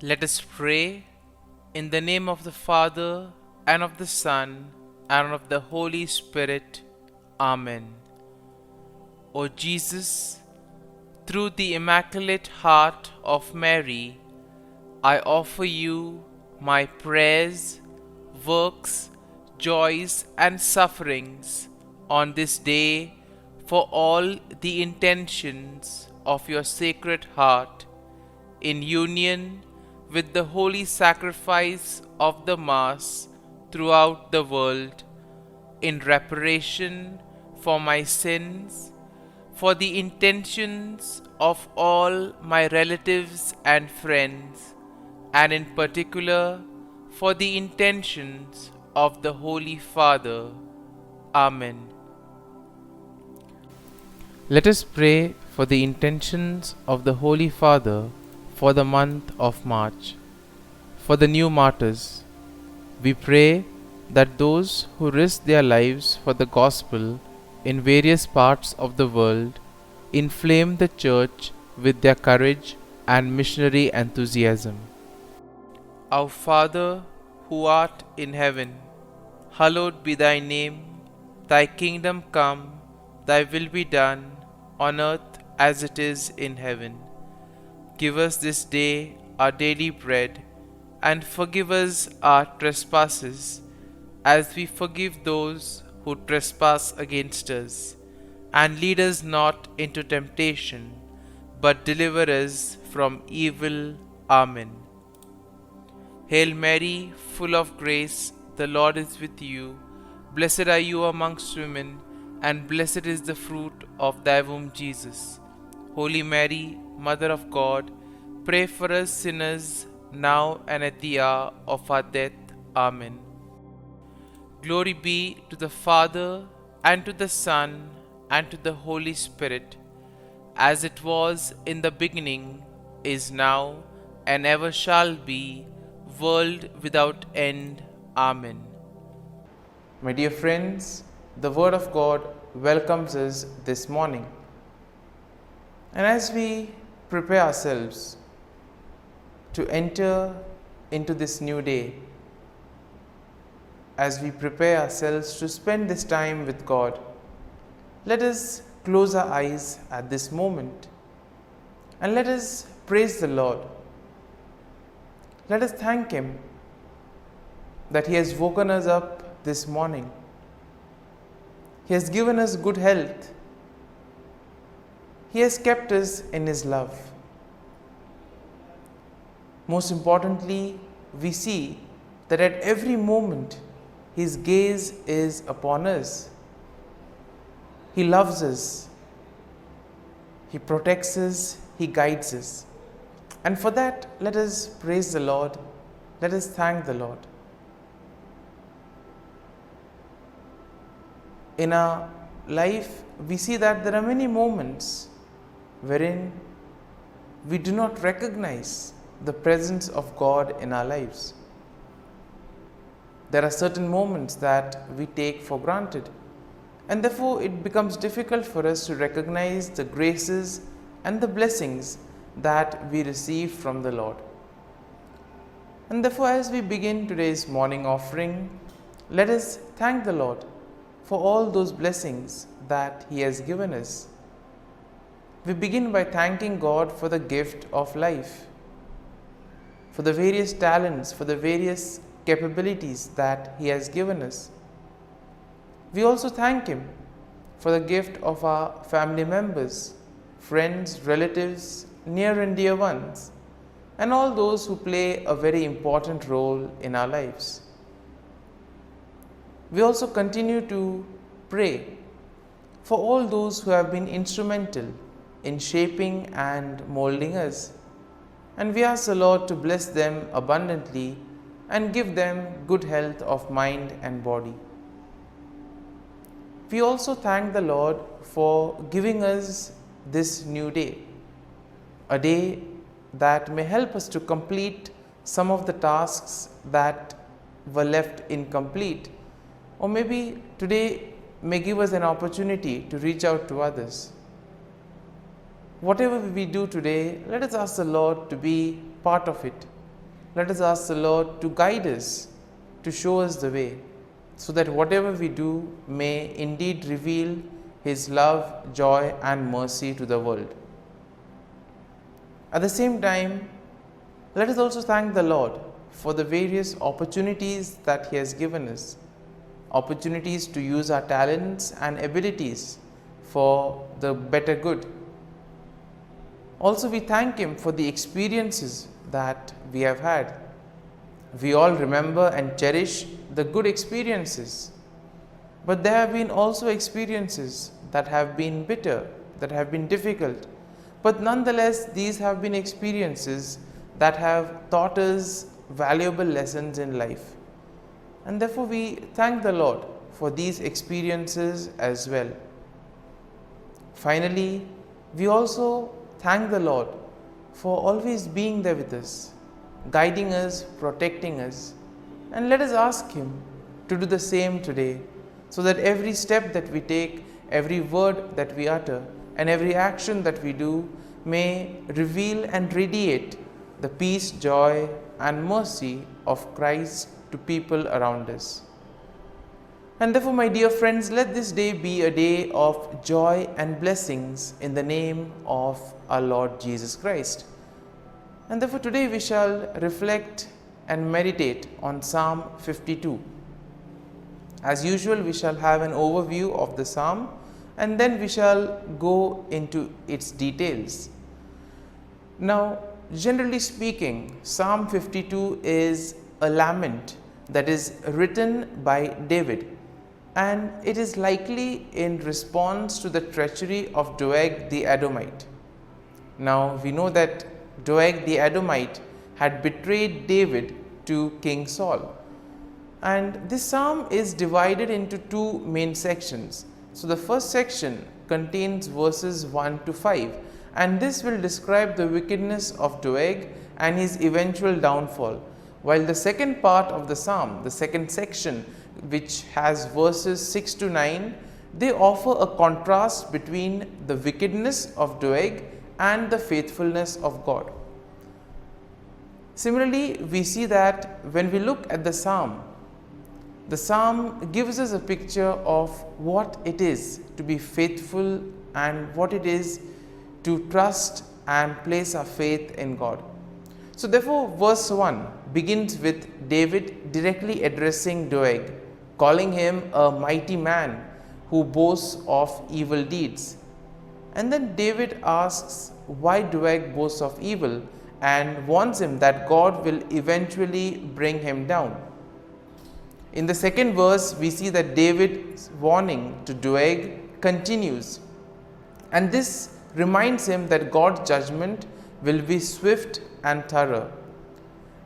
Let us pray in the name of the Father, and of the Son, and of the Holy Spirit. Amen. O Jesus, through the Immaculate Heart of Mary, I offer you my prayers, works, joys, and sufferings on this day for all the intentions of your Sacred Heart, in union with the holy sacrifice of the Mass throughout the world, in reparation for my sins, for the intentions of all my relatives and friends, and in particular for the intentions of the Holy Father. Amen. Let us pray for the intentions of the Holy Father for the month of March. For the new martyrs, we pray that those who risk their lives for the gospel in various parts of the world inflame the Church with their courage and missionary enthusiasm. Our Father, who art in heaven, hallowed be thy name. Thy kingdom come, thy will be done, on earth as it is in heaven. Give us this day our daily bread, and forgive us our trespasses, as we forgive those who trespass against us. And lead us not into temptation, but deliver us from evil. Amen. Hail Mary, full of grace, the Lord is with you. Blessed are you amongst women, and blessed is the fruit of thy womb, Jesus. Holy Mary, Mother of God, pray for us sinners, now and at the hour of our death. Amen. Glory be to the Father, and to the Son, and to the Holy Spirit, as it was in the beginning, is now, and ever shall be, world without end. Amen. My dear friends, the Word of God welcomes us this morning. And as we prepare ourselves to enter into this new day, as we prepare ourselves to spend this time with God, let us close our eyes at this moment and let us praise the Lord. Let us thank Him that He has woken us up this morning. He has given us good health. He has kept us in His love. Most importantly, we see that at every moment His gaze is upon us. He loves us. He protects us. He guides us. And for that, let us praise the Lord. Let us thank the Lord. In our life, we see that there are many moments wherein we do not recognize the presence of God in our lives. There are certain moments that we take for granted, and therefore it becomes difficult for us to recognize the graces and the blessings that we receive from the Lord. And therefore, as we begin today's morning offering, let us thank the Lord for all those blessings that He has given us. We begin by thanking God for the gift of life, for the various talents, for the various capabilities that He has given us. We also thank Him for the gift of our family members, friends, relatives, near and dear ones, and all those who play a very important role in our lives. We also continue to pray for all those who have been instrumental in shaping and molding us, and we ask the Lord to bless them abundantly and give them good health of mind and body. We also thank the Lord for giving us this new day, a day that may help us to complete some of the tasks that were left incomplete, or maybe today may give us an opportunity to reach out to others. Whatever we do today, let us ask the Lord to be part of it, let us ask the Lord to guide us, to show us the way, so that whatever we do may indeed reveal His love, joy and mercy to the world. At the same time, let us also thank the Lord for the various opportunities that He has given us, opportunities to use our talents and abilities for the better good. Also, we thank Him for the experiences that we have had. We all remember and cherish the good experiences, but there have been also experiences that have been bitter, that have been difficult, but nonetheless these have been experiences that have taught us valuable lessons in life, and therefore we thank the Lord for these experiences as well. Finally, we also thank the Lord for always being there with us, guiding us, protecting us, and let us ask Him to do the same today, so that every step that we take, every word that we utter, and every action that we do may reveal and radiate the peace, joy, and mercy of Christ to people around us. And therefore, my dear friends, let this day be a day of joy and blessings in the name of our Lord Jesus Christ. And therefore, today we shall reflect and meditate on Psalm 52. As usual, we shall have an overview of the psalm, and then we shall go into its details. Now, generally speaking, Psalm 52 is a lament that is written by David, and it is likely in response to the treachery of Doeg the Edomite. Now, we know that Doeg the Edomite had betrayed David to King Saul, and this psalm is divided into two main sections. So, the first section contains verses 1 to 5, and this will describe the wickedness of Doeg and his eventual downfall, while the second part of the psalm, the second section, which has verses 6 to 9, they offer a contrast between the wickedness of Doeg and the faithfulness of God. Similarly, we see that when we look at the psalm gives us a picture of what it is to be faithful and what it is to trust and place our faith in God. So therefore, verse 1 begins with David directly addressing Doeg, calling him a mighty man who boasts of evil deeds. And then David asks why Doeg boasts of evil and warns him that God will eventually bring him down. In the second verse, we see that David's warning to Doeg continues, and this reminds him that God's judgment will be swift and thorough.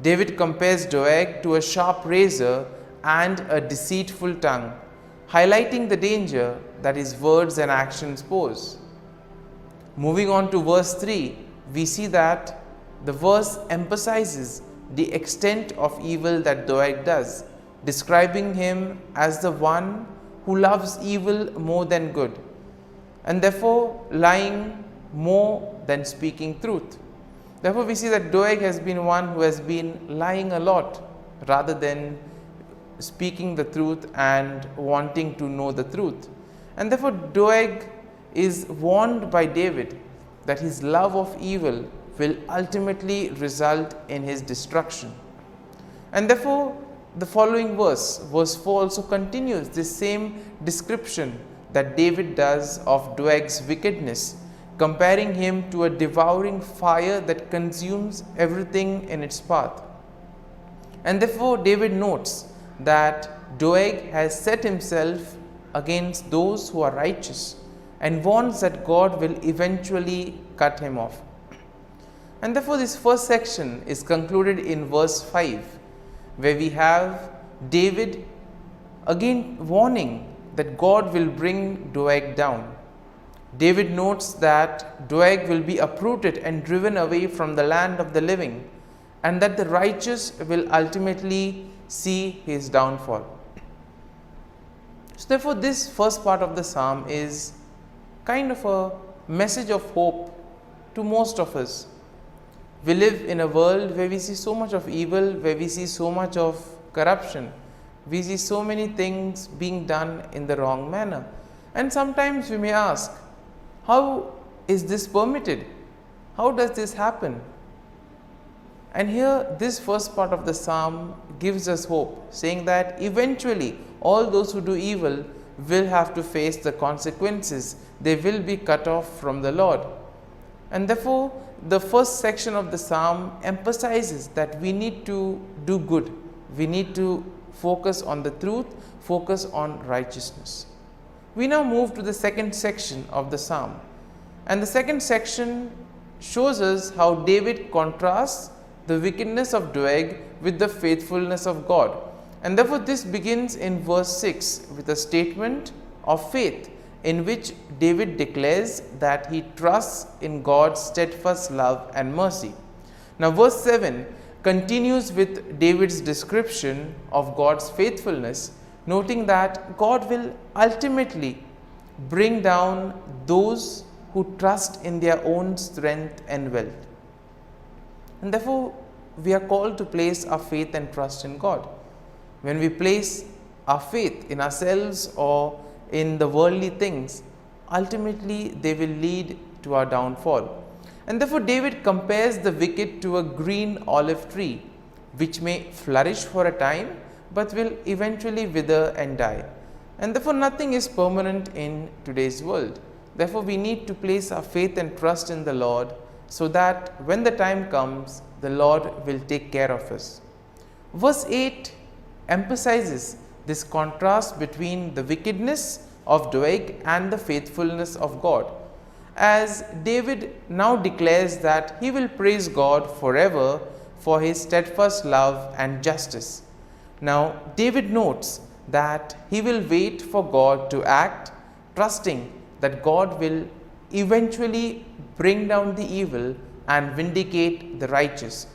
David compares Doeg to a sharp razor and a deceitful tongue, highlighting the danger that his words and actions pose. Moving on to verse 3, we see that the verse emphasizes the extent of evil that Doeg does, describing him as the one who loves evil more than good, and therefore lying more than speaking truth. Therefore, we see that Doeg has been one who has been lying a lot rather than speaking the truth and wanting to know the truth. And therefore, Doeg is warned by David that his love of evil will ultimately result in his destruction. And therefore, the following verse 4 also continues this same description that David does of Doeg's wickedness, comparing him to a devouring fire that consumes everything in its path. And therefore, David notes that Doeg has set himself against those who are righteous and warns that God will eventually cut him off. And therefore, this first section is concluded in verse 5, where we have David again warning that God will bring Doeg down. David notes that Doeg will be uprooted and driven away from the land of the living, and that the righteous will ultimately see his downfall. So therefore, this first part of the psalm is kind of a message of hope to most of us. We live in a world where we see so much of evil, where we see so much of corruption. We see so many things being done in the wrong manner. And sometimes we may ask, how is this permitted? How does this happen? And here this first part of the psalm gives us hope, saying that eventually all those who do evil will have to face the consequences. They will be cut off from the Lord. And therefore, the first section of the psalm emphasizes that we need to do good. We need to focus on the truth, focus on righteousness. We now move to the second section of the psalm. And the second section shows us how David contrasts the wickedness of Doeg with the faithfulness of God. And therefore, this begins in verse 6 with a statement of faith, in which David declares that he trusts in God's steadfast love and mercy. Now, verse 7 continues with David's description of God's faithfulness, noting that God will ultimately bring down those who trust in their own strength and wealth. And therefore, we are called to place our faith and trust in God. When we place our faith in ourselves or in the worldly things, ultimately they will lead to our downfall. And therefore David compares the wicked to a green olive tree, which may flourish for a time, but will eventually wither and die. And therefore nothing is permanent in today's world. Therefore we need to place our faith and trust in the Lord, so that when the time comes, the Lord will take care of us. Verse 8 emphasizes this contrast between the wickedness of Doeg and the faithfulness of God, as David now declares that he will praise God forever for his steadfast love and justice. Now, David notes that he will wait for God to act, trusting that God will eventually bring down the evil and vindicate the righteous.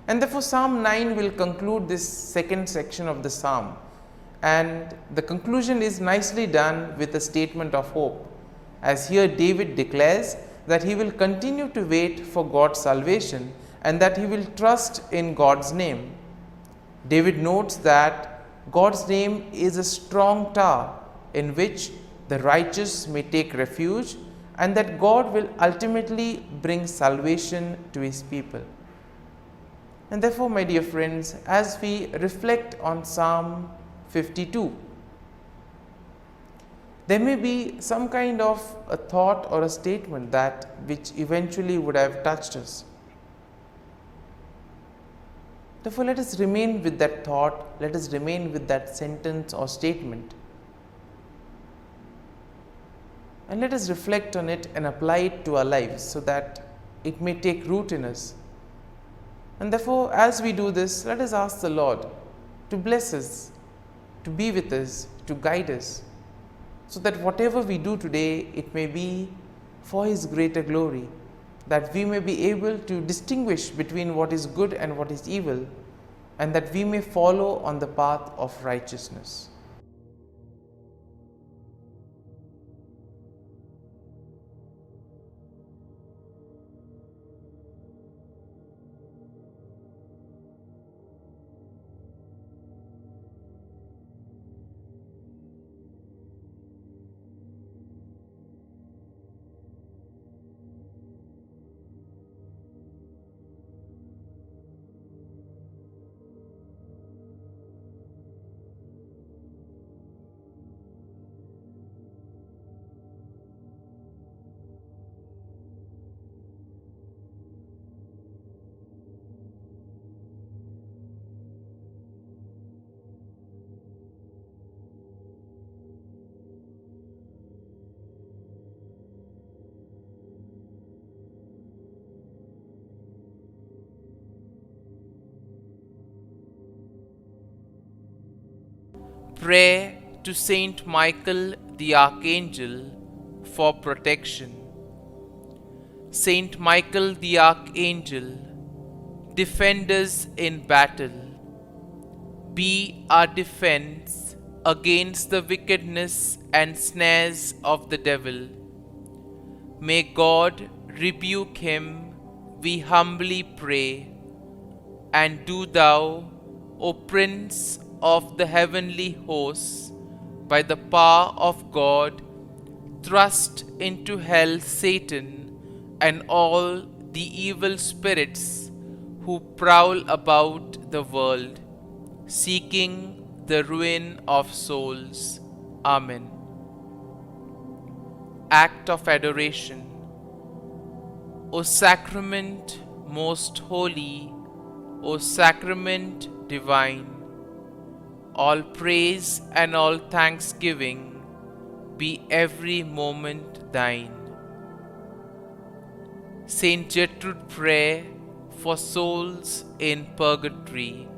And therefore Psalm 9 will conclude this second section of the psalm, and the conclusion is nicely done with a statement of hope, as here David declares that he will continue to wait for God's salvation and that he will trust in God's name. David notes that God's name is a strong tower in which the righteous may take refuge, and that God will ultimately bring salvation to his people. And therefore, my dear friends, as we reflect on Psalm 52, there may be some kind of a thought or a statement that which eventually would have touched us. Therefore, let us remain with that thought, let us remain with that sentence or statement, and let us reflect on it and apply it to our lives so that it may take root in us. And therefore, as we do this, let us ask the Lord to bless us, to be with us, to guide us, so that whatever we do today, it may be for his greater glory, that we may be able to distinguish between what is good and what is evil, and that we may follow on the path of righteousness. Prayer to Saint Michael the Archangel for protection. Saint Michael the Archangel, defend us in battle. Be our defense against the wickedness and snares of the devil. May God rebuke him, we humbly pray. And do thou, O Prince of the heavenly hosts, by the power of God, thrust into hell Satan and all the evil spirits who prowl about the world, seeking the ruin of souls. Amen. Act of Adoration. O Sacrament most holy, O Sacrament divine, all praise and all thanksgiving be every moment thine. Saint Gertrude Prayer for souls in purgatory.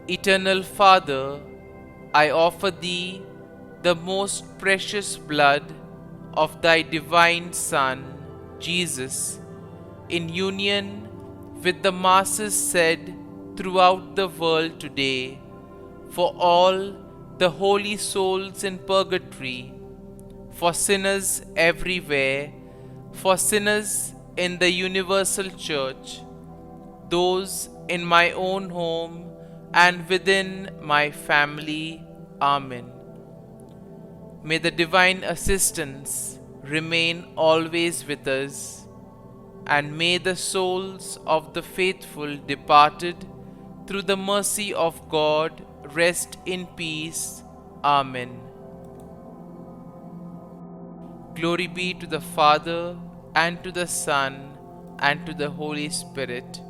Eternal Father, I offer Thee the most precious blood of Thy divine Son, Jesus, in union with the masses said throughout the world today, for all the holy souls in purgatory, for sinners everywhere, for sinners in the universal church, those in my own home and within my family. Amen. May the divine assistance remain always with us, and may the souls of the faithful departed through the mercy of God rest in peace. Amen. Glory be to the Father, and to the Son, and to the Holy Spirit,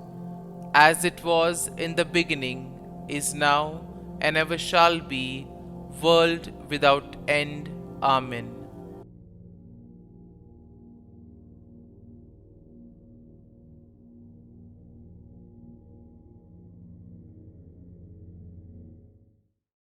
as it was in the beginning, is now, and ever shall be, world without end. Amen.